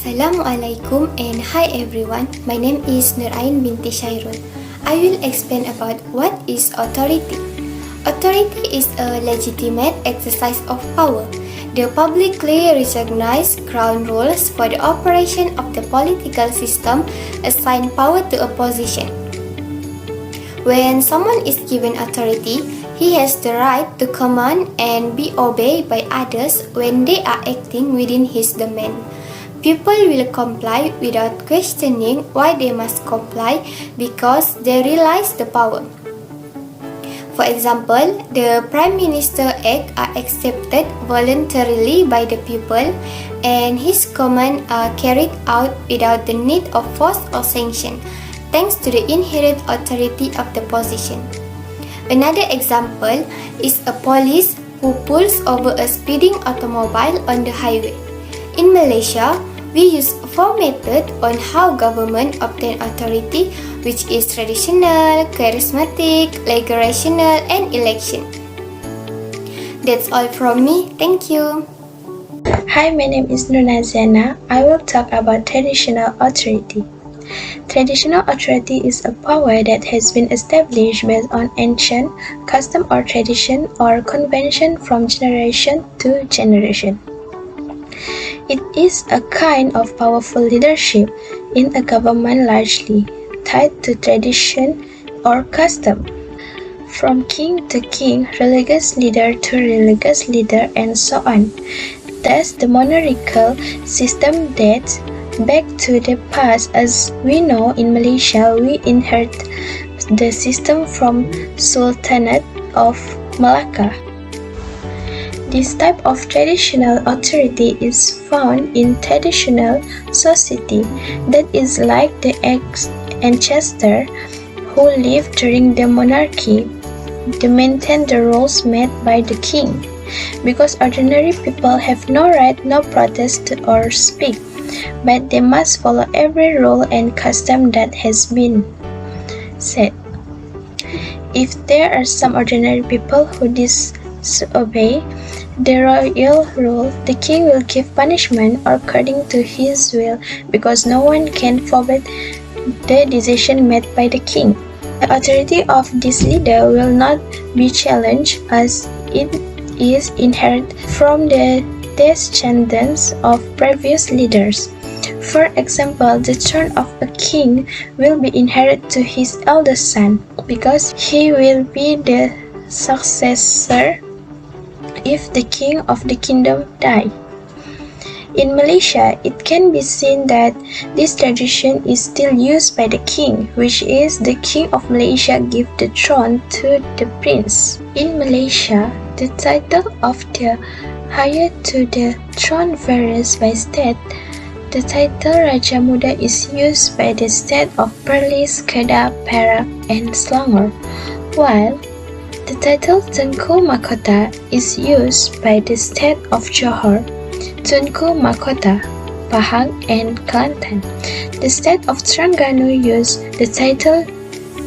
Assalamualaikum and hi everyone. My name is NURAIN binti SYAIRUL. I will explain about what is authority. Authority is a legitimate exercise of power. The publicly recognized ground rules for the operation of the political system assign power to a position. When someone is given authority, he has the right to command and be obeyed by others when they are acting within his domain. People will comply without questioning why they must comply because they realize the power. For example, the Prime Minister Act are accepted voluntarily by the people and his commands are carried out without the need of force or sanction, thanks to the inherent authority of the position. Another example is a police who pulls over a speeding automobile on the highway. In Malaysia, we use 4 methods on how government obtain authority, which is traditional, charismatic, legal rational, and election. That's all from me. Thank you. Hi, my name is Nazieana. I will talk about traditional authority. Traditional authority is a power that has been established based on ancient custom or tradition or convention from generation to generation. It is a kind of powerful leadership in a government largely tied to tradition or custom. From king to king, religious leader to religious leader, and so on. Thus, the monarchical system dates back to the past. As we know, in Malaysia, we inherit the system from Sultanate of Malacca. This type of traditional authority is found in traditional society that is like the ancestor who lived during the monarchy. They maintain the rules made by the king, because ordinary people have no right, no protest or speak, but they must follow every rule and custom that has been set. If there are some ordinary people who disobey the royal rule, the king will give punishment according to his will, because no one can forbid the decision made by the king. The authority of this leader will not be challenged, as it is inherent from the descendants of previous leaders. For example, the throne of a king will be inherited to his eldest son, because he will be the successor if the king of the kingdom die. In Malaysia, it can be seen that this tradition is still used by the king, which is the king of Malaysia give the throne to the prince. In Malaysia, the title of the heir to the throne varies by state. The title Raja Muda is used by the state of Perlis, Kedah, Perak, and Selangor, while the title Tunku Mahkota is used by the state of Johor, Tunku Mahkota, Pahang, and Kelantan. The state of Terengganu use the title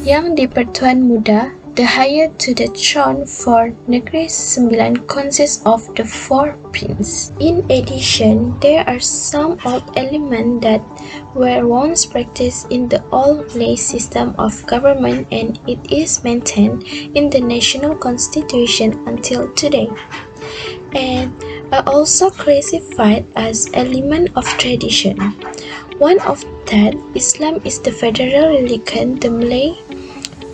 Yang di-Pertuan Muda. The heir to the throne for Negeri Sembilan consists of the 4 princes. In addition, there are some old elements that were once practiced in the old Malay system of government, and it is maintained in the national constitution until today, and are also classified as element of tradition. One of that, Islam is the federal religion. The Malay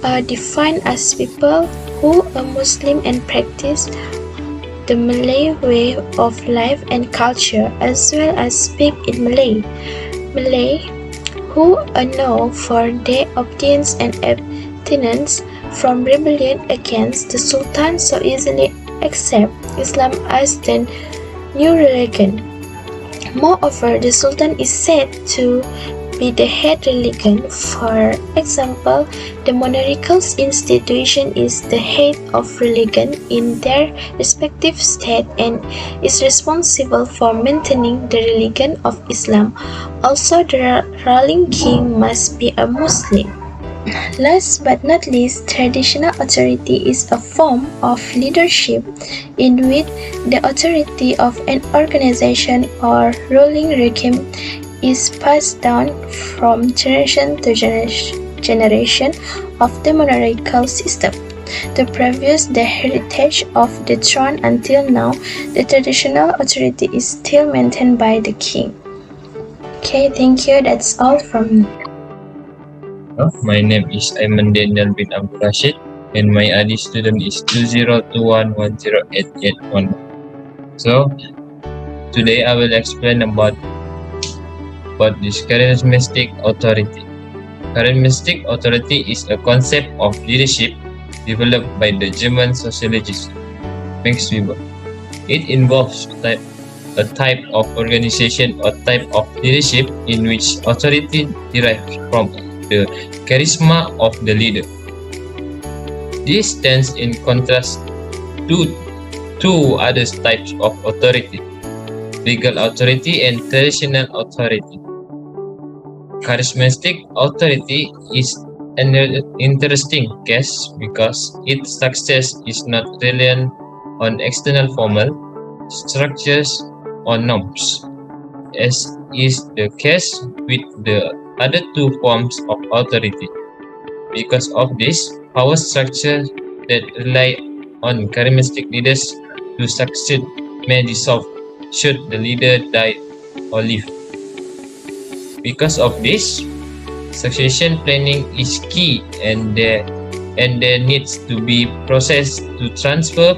are defined as people who are Muslim and practice the Malay way of life and culture, as well as speak in Malay. Malay who are known for their obedience and abstinence from rebellion against the Sultan, so easily accept Islam as the new religion. Moreover, the Sultan is said to be the head religion. For example, the monarchical institution is the head of religion in their respective state and is responsible for maintaining the religion of Islam. Also, the ruling king must be a Muslim. Last but not least, traditional authority is a form of leadership in which the authority of an organization or ruling regime is passed down from generation to generation of the monarchical system. To preserve the heritage of the throne until now, the traditional authority is still maintained by the king. Okay, thank you. That's all from me. My name is AIMAN Daniel bin Abdul Rashid, and my ID student is 2021108811. So, today I will explain about this charismatic authority. Charismatic authority is a concept of leadership developed by the German sociologist Max Weber. It involves a type of organization or type of leadership in which authority derives from the charisma of the leader. This stands in contrast to two other types of authority: legal authority and traditional authority. Charismatic authority is an interesting case because its success is not reliant on external formal structures or norms, as is the case with the other two forms of authority. Because of this, power structures that rely on charismatic leaders to succeed may dissolve should the leader die or leave. Because of this, succession planning is key, and there needs to be process to transfer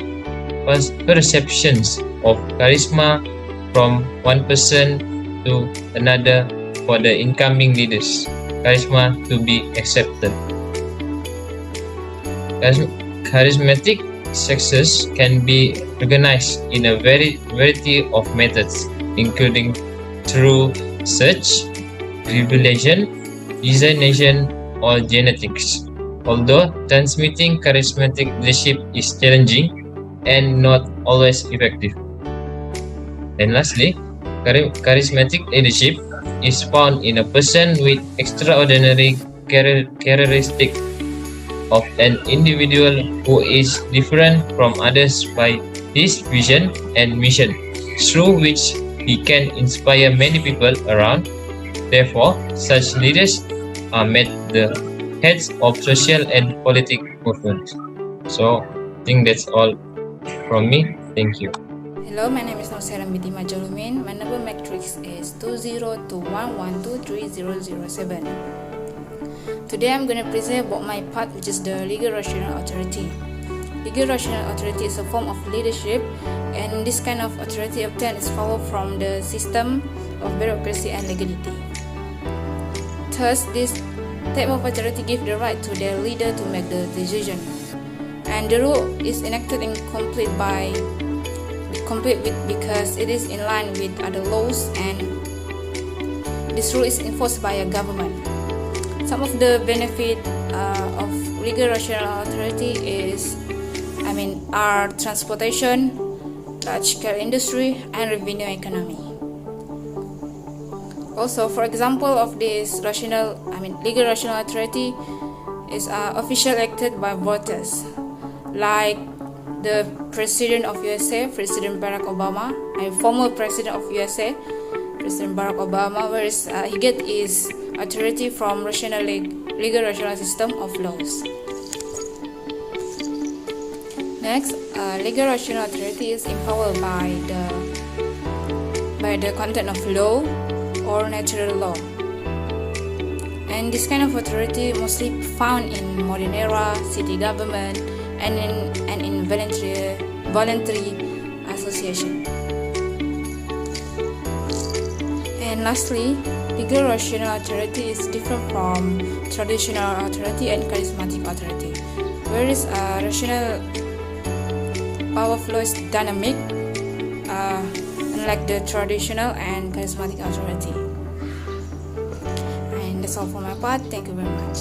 perceptions of charisma from one person to another for the incoming leaders' charisma to be accepted. Charismatic success can be organized in a variety of methods, including through search, revelation, designation, or genetics. Although transmitting charismatic leadership is challenging and not always effective. And lastly, charismatic leadership is found in a person with extraordinary characteristic of an individual who is different from others by his vision and mission, through which he can inspire many people around. Therefore, such leaders are made the heads of social and political movements. So, I think that's all from me. Thank you. Hello, my name is NORSAHIRAN binti MADJALUMIN. My number matrix is 2021123007. Today I'm going to present about my part, which is the legal rational authority. Legal rational authority is a form of leadership, and this kind of authority obtained is followed from the system of bureaucracy and legality. Thus, this type of authority gives the right to their leader to make the decision, and the rule is enacted and complete with because it is in line with other laws, and this rule is enforced by a government. Some of the benefit of legal rational authority are transportation, large-scale industry, and revenue economy. Also, for example of this legal rational authority is official elected by voters, like the President of USA, President Barack Obama, and former President of USA, President Barack Obama, whereas he get his authority from legal rational system of laws. Next, legal rational authority is empowered by the content of law or natural law, and this kind of authority mostly found in modern era city government and in voluntary association. And lastly, legal rational authority is different from traditional authority and charismatic authority, whereas rational power flow is dynamic, unlike the traditional and charismatic authority. And that's all for my part. Thank you very much.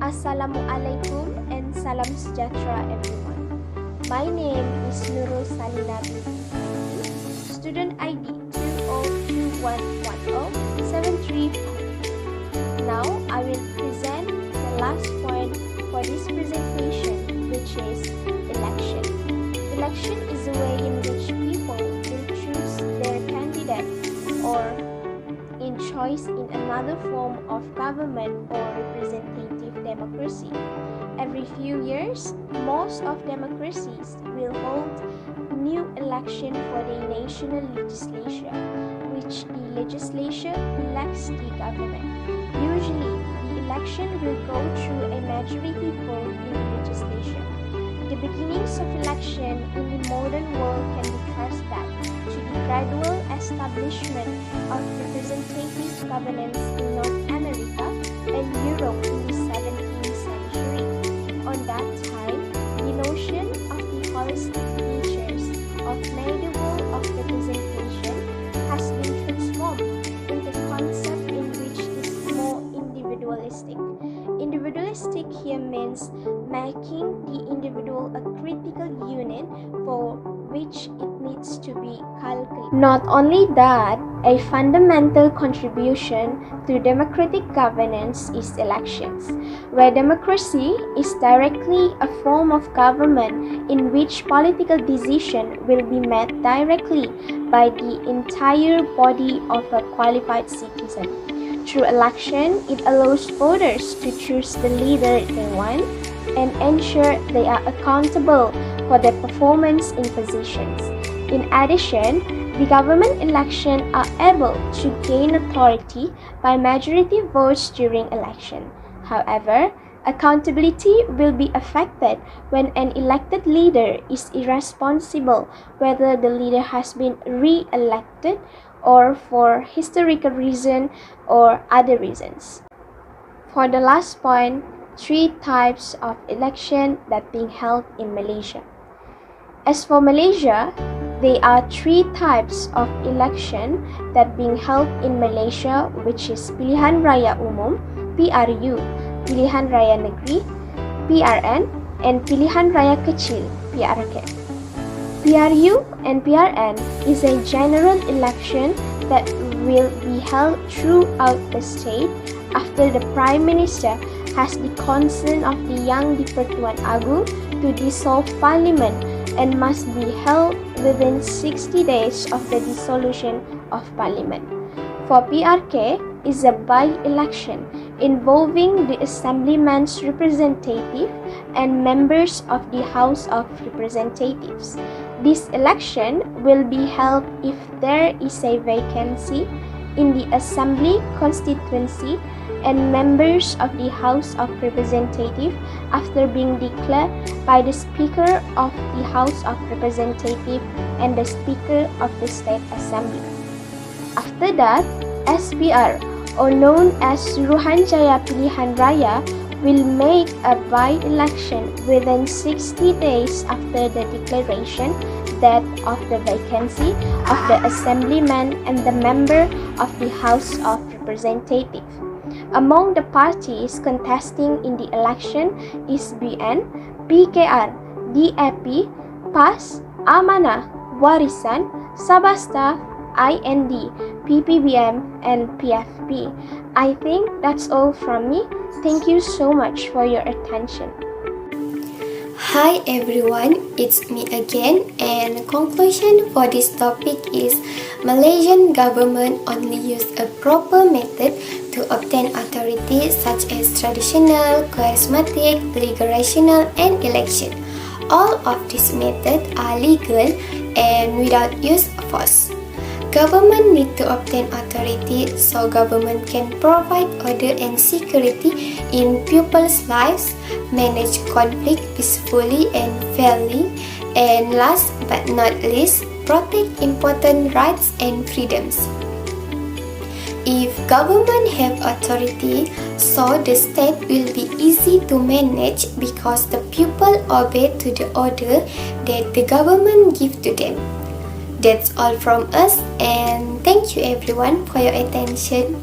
Assalamualaikum and salam sejahtera everyone. My name is Nurul SALINAH, student ID 202110735. Now I will present the last point for this presentation, which is election. Election is a way in which people will choose their candidate, or another form of government or representative democracy. Every few years, most of democracies will hold new election for the national legislature, which the legislature elects the government. Usually, the election will go through a majority vote in the legislature. The beginnings of election in the modern world can be traced back to the gradual establishment of representative governance in North America and Europe in the 17th century. On that time, the notion of the holistic features of medieval of representation has been transformed into a concept in which is more individualistic. Individualistic here means making the individual a critical unit for which it needs to be calculated. Not only that, a fundamental contribution to democratic governance is elections, where democracy is directly a form of government in which political decision will be made directly by the entire body of a qualified citizen. Through election, it allows voters to choose the leader they want and ensure they are accountable for their performance in positions. In addition, the government elections are able to gain authority by majority votes during election. However, accountability will be affected when an elected leader is irresponsible, whether the leader has been re-elected or for historical reason or other reasons. For the last point, 3 types of election that being held in Malaysia. As for Malaysia, there are 3 types of election that being held in Malaysia, which is Pilihan Raya Umum, PRU, Pilihan Raya Negeri, PRN, and Pilihan Raya Kecil, PRK. PRU and PRN is a general election that will be held throughout the state after the Prime Minister has the consent of the Yang di-Pertuan Agong to dissolve Parliament and must be held within 60 days of the dissolution of Parliament. For PRK is a by-election involving the Assemblyman's representative and members of the House of Representatives. This election will be held if there is a vacancy in the Assembly constituency and members of the House of Representatives after being declared by the Speaker of the House of Representatives and the Speaker of the State Assembly. After that, SPR, or known as Suruhanjaya Pilihan Raya, will make a by-election within 60 days after the declaration that of the vacancy of the Assemblyman and the member of the House of Representatives. Among the parties contesting in the election is BN, PKR, DAP, PAS, AMANAH, Warisan, Sabasta, IND, PPBM, and PFP. I think that's all from me. Thank you so much for your attention. Hi everyone, it's me again, and conclusion for this topic is Malaysian government only use a proper method to obtain authority such as traditional, charismatic, legal rational, and election. All of these methods are legal and without use of force. Government need to obtain authority so government can provide order and security in people's lives, manage conflict peacefully and fairly, and last but not least, protect important rights and freedoms. If government have authority, so the state will be easy to manage because the people obey to the order that the government give to them. That's all from us, and thank you everyone for your attention.